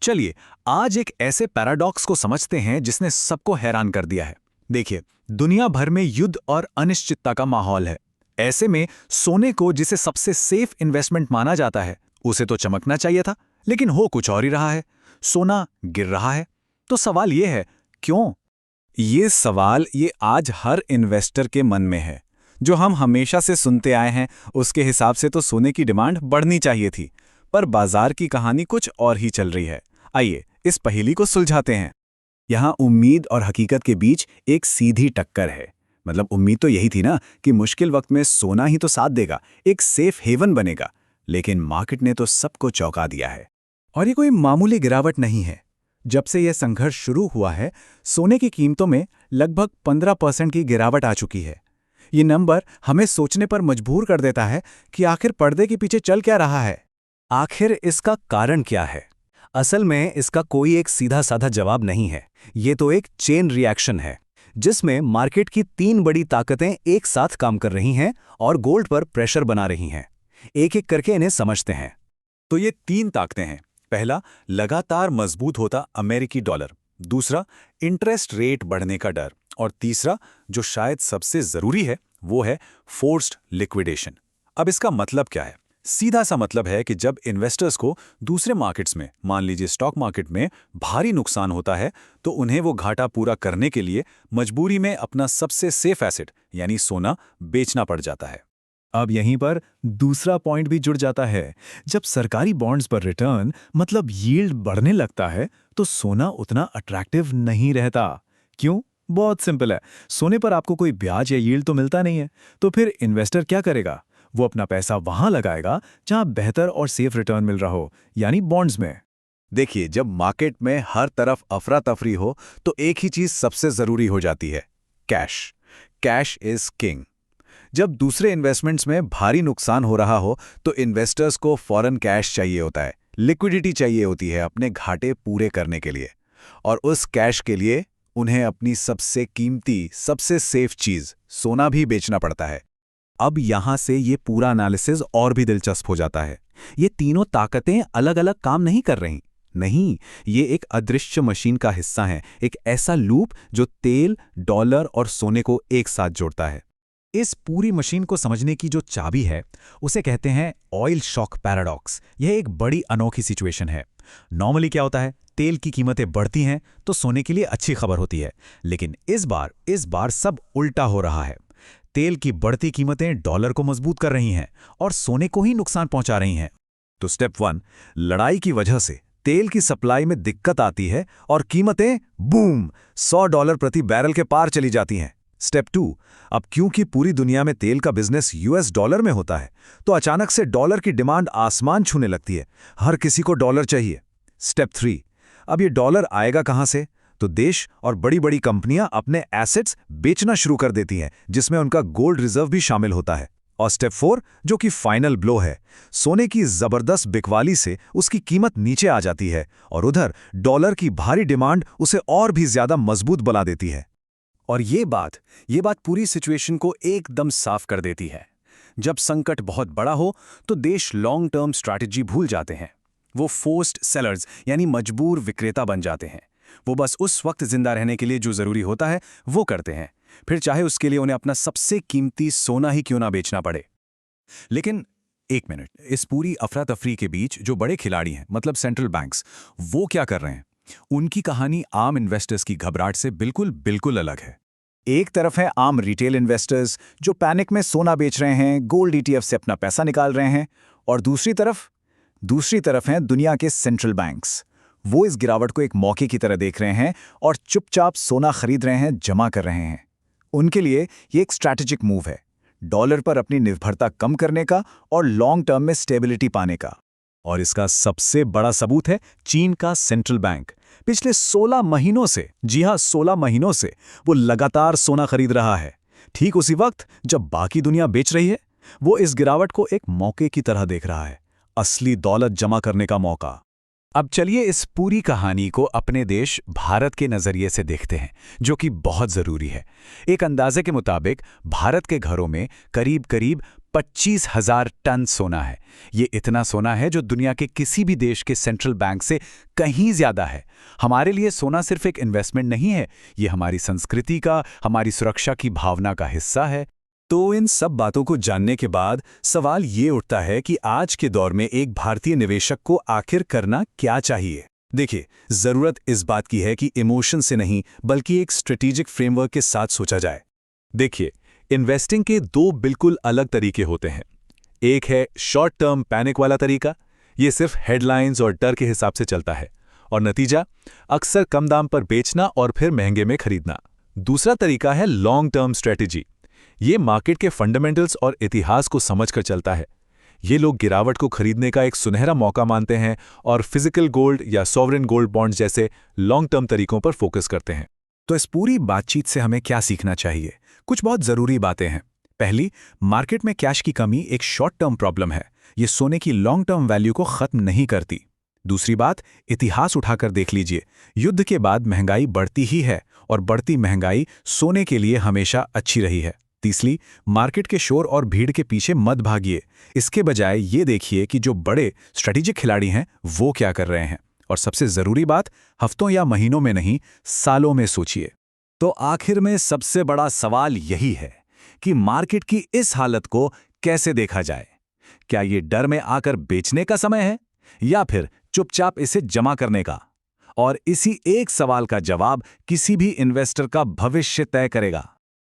चलिए आज एक ऐसे पैराडॉक्स को समझते हैं जिसने सबको हैरान कर दिया है। देखिए, दुनिया भर में युद्ध और अनिश्चितता का माहौल है। ऐसे में सोने को जिसे सबसे सेफ इन्वेस्टमेंट माना जाता है, उसे तो चमकना चाहिए था, लेकिन हो कुछ और ही रहा है। सोना गिर रहा है। तो सवाल ये है, क्यों? ये सवाल आज हर इन्वेस्टर के मन में है। जो हम हमेशा से सुनते आए हैं, उसके हिसाब से तो सोने की डिमांड बढ़नी चाहिए थी, पर बाजार की कहानी कुछ और ही चल रही है। आइए इस पहेली को सुलझाते हैं। यहाँ उम्मीद और हकीकत के बीच एक सीधी टक्कर है। मतलब उम्मीद तो यही थी ना कि मुश्किल वक्त में सोना ही तो साथ देगा, एक सेफ हेवन बनेगा। लेकिन मार्केट ने तो सबको चौंका दिया है। और ये कोई मामूली गिरावट नहीं है। जब से यह संघर्ष शुरू हुआ है, सोने की कीमतों में लगभग 15% की गिरावट आ चुकी है। ये नंबर हमें सोचने पर मजबूर कर देता है कि आखिर पर्दे के पीछे चल क्या रहा है। आखिर इसका कारण क्या है? असल में इसका कोई एक सीधा साधा जवाब नहीं है। ये तो एक चेन रिएक्शन है, जिसमें मार्केट की 3 बड़ी ताकतें एक साथ काम कर रही हैं और गोल्ड पर प्रेशर बना रही हैं। एक एक करके इन्हें समझते हैं। तो ये 3 ताकतें हैं। पहला, लगातार मजबूत होता अमेरिकी डॉलर। दूसरा, इंटरेस्ट रेट बढ़ने का डर। और तीसरा, जो शायद सबसे जरूरी है, वो है फोर्स्ड लिक्विडेशन। अब इसका मतलब क्या है? सीधा सा मतलब है कि जब इन्वेस्टर्स को दूसरे मार्केट्स में, मान लीजिए स्टॉक मार्केट में, भारी नुकसान होता है, तो उन्हें वो घाटा पूरा करने के लिए मजबूरी में अपना सबसे सेफ एसेट यानी सोना बेचना पड़ जाता है। अब यहीं पर दूसरा पॉइंट भी जुड़ जाता है। जब सरकारी बॉन्ड्स पर रिटर्न मतलब यील्ड बढ़ने लगता है, तो सोना उतना अट्रैक्टिव नहीं रहता। क्यों? बहुत सिंपल है। सोने पर आपको कोई ब्याज या यील्ड तो मिलता नहीं है, तो फिर इन्वेस्टर क्या करेगा? वो अपना पैसा वहां लगाएगा जहां बेहतर और सेफ रिटर्न मिल रहा हो, यानी बॉन्ड्स में। देखिए, जब मार्केट में हर तरफ अफरा तफरी हो, तो एक ही चीज सबसे जरूरी हो जाती है, कैश। Cash is king. जब दूसरे इन्वेस्टमेंट्स में भारी नुकसान हो रहा हो, तो इन्वेस्टर्स को फौरन कैश चाहिए होता है, लिक्विडिटी चाहिए होती है अपने घाटे पूरे करने के लिए। और उस कैश के लिए उन्हें अपनी सबसे कीमती, सबसे सेफ चीज सोना भी बेचना पड़ता है। अब यहां से ये पूरा एनालिसिस और भी दिलचस्प हो जाता है। ये तीनों ताकतें अलग अलग काम नहीं कर रही। नहीं, ये एक अदृश्य मशीन का हिस्सा है, एक ऐसा लूप जो तेल, डॉलर और सोने को एक साथ जोड़ता है। इस पूरी मशीन को समझने की जो चाबी है, उसे कहते हैं ऑयल शॉक पैराडॉक्स। यह एक बड़ी अनोखी सिचुएशन है। नॉर्मली क्या होता है, तेल की कीमतें बढ़ती हैं तो सोने के लिए अच्छी खबर होती है, लेकिन इस बार सब उल्टा हो रहा है। तेल की बढ़ती कीमतें डॉलर को मजबूत कर रही हैं और सोने को ही नुकसान पहुंचा रही हैं। तो स्टेप 1, लड़ाई की वजह से तेल की सप्लाई में दिक्कत आती है और कीमतें बूम $100 प्रति बैरल के पार चली जाती हैं। स्टेप 2, अब क्योंकि पूरी दुनिया में तेल का बिजनेस यूएस डॉलर में होता है, तो अचानक से डॉलर की डिमांड आसमान छूने लगती है। हर किसी को डॉलर चाहिए। स्टेप 3, अब ये डॉलर आएगा कहां से? तो देश और बड़ी बड़ी कंपनियां अपने एसेट्स बेचना शुरू कर देती हैं, जिसमें उनका गोल्ड रिजर्व भी शामिल होता है। और स्टेप 4, जो कि फाइनल ब्लो है, सोने की जबरदस्त बिकवाली से उसकी कीमत नीचे आ जाती है और उधर डॉलर की भारी डिमांड उसे और भी ज्यादा मजबूत बना देती है। और ये बात पूरी सिचुएशन को एकदम साफ कर देती है। जब संकट बहुत बड़ा हो, तो देश लॉन्ग टर्म स्ट्रैटेजी भूल जाते हैं। वो फोर्स्ड सेलर्स यानी मजबूर विक्रेता बन जाते हैं। वो बस उस वक्त जिंदा रहने के लिए जो जरूरी होता है वो करते हैं, फिर चाहे उसके लिए उन्हें अपना सबसे कीमती सोना ही क्यों ना बेचना पड़े। लेकिन एक मिनट, इस पूरी अफरा तफरी के बीच जो बड़े खिलाड़ी हैं, मतलब सेंट्रल बैंक्स, वो क्या कर रहे हैं? उनकी कहानी आम इन्वेस्टर्स की घबराहट से बिल्कुल अलग है। एक तरफ है आम रिटेल इन्वेस्टर्स जो पैनिक में सोना बेच रहे हैं, गोल्ड ईटीएफ से अपना पैसा निकाल रहे हैं, और दूसरी तरफ हैं दुनिया के सेंट्रल बैंक्स। वो इस गिरावट को एक मौके की तरह देख रहे हैं और चुपचाप सोना खरीद रहे हैं, जमा कर रहे हैं। उनके लिए ये एक स्ट्रैटेजिक मूव है, डॉलर पर अपनी निर्भरता कम करने का और लॉन्ग टर्म में स्टेबिलिटी पाने का। और इसका सबसे बड़ा सबूत है चीन का सेंट्रल बैंक। पिछले 16 महीनों से, जी हां 16 महीनों से वो लगातार सोना खरीद रहा है। ठीक उसी वक्त जब बाकी दुनिया बेच रही है, वो इस गिरावट को एक मौके की तरह देख रहा है, असली दौलत जमा करने का मौका। अब चलिए इस पूरी कहानी को अपने देश भारत के नजरिए से देखते हैं, जो कि बहुत जरूरी है। एक अंदाजे के मुताबिक भारत के घरों में करीब 25,000 टन सोना है। ये इतना सोना है जो दुनिया के किसी भी देश के सेंट्रल बैंक से कहीं ज्यादा है। हमारे लिए सोना सिर्फ एक इन्वेस्टमेंट नहीं है, ये हमारी संस्कृति का, हमारी सुरक्षा की भावना का हिस्सा है। तो इन सब बातों को जानने के बाद सवाल ये उठता है कि आज के दौर में एक भारतीय निवेशक को आखिर करना क्या चाहिए। देखिए, जरूरत इस बात की है कि इमोशन से नहीं बल्कि एक स्ट्रेटेजिक फ्रेमवर्क के साथ सोचा जाए। देखिए, इन्वेस्टिंग के दो बिल्कुल अलग तरीके होते हैं। एक है शॉर्ट टर्म पैनिक वाला तरीका, ये सिर्फ हेडलाइंस और डर के हिसाब से चलता है और नतीजा अक्सर कम दाम पर बेचना और फिर महंगे में खरीदना। दूसरा तरीका है लॉन्ग टर्म स्ट्रेटेजी। ये मार्केट के फंडामेंटल्स और इतिहास को समझकर चलता है। ये लोग गिरावट को खरीदने का एक सुनहरा मौका मानते हैं और फिजिकल गोल्ड या सॉवरेन गोल्ड बॉन्ड्स जैसे लॉन्ग टर्म तरीकों पर फोकस करते हैं। तो इस पूरी बातचीत से हमें क्या सीखना चाहिए? कुछ बहुत जरूरी बातें हैं। पहली, मार्केट में कैश की कमी एक शॉर्ट टर्म प्रॉब्लम है, ये सोने की लॉन्ग टर्म वैल्यू को खत्म नहीं करती। दूसरी बात, इतिहास उठाकर देख लीजिए, युद्ध के बाद महंगाई बढ़ती ही है और बढ़ती महंगाई सोने के लिए हमेशा अच्छी रही है। तीसरी, मार्केट के शोर और भीड़ के पीछे मत भागिए, इसके बजाय ये देखिए कि जो बड़े स्ट्रेटेजिक खिलाड़ी हैं वो क्या कर रहे हैं। और सबसे जरूरी बात, हफ्तों या महीनों में नहीं, सालों में सोचिए। तो आखिर में सबसे बड़ा सवाल यही है कि मार्केट की इस हालत को कैसे देखा जाए। क्या ये डर में आकर बेचने का समय है या फिर चुपचाप इसे जमा करने का? और इसी एक सवाल का जवाब किसी भी इन्वेस्टर का भविष्य तय करेगा।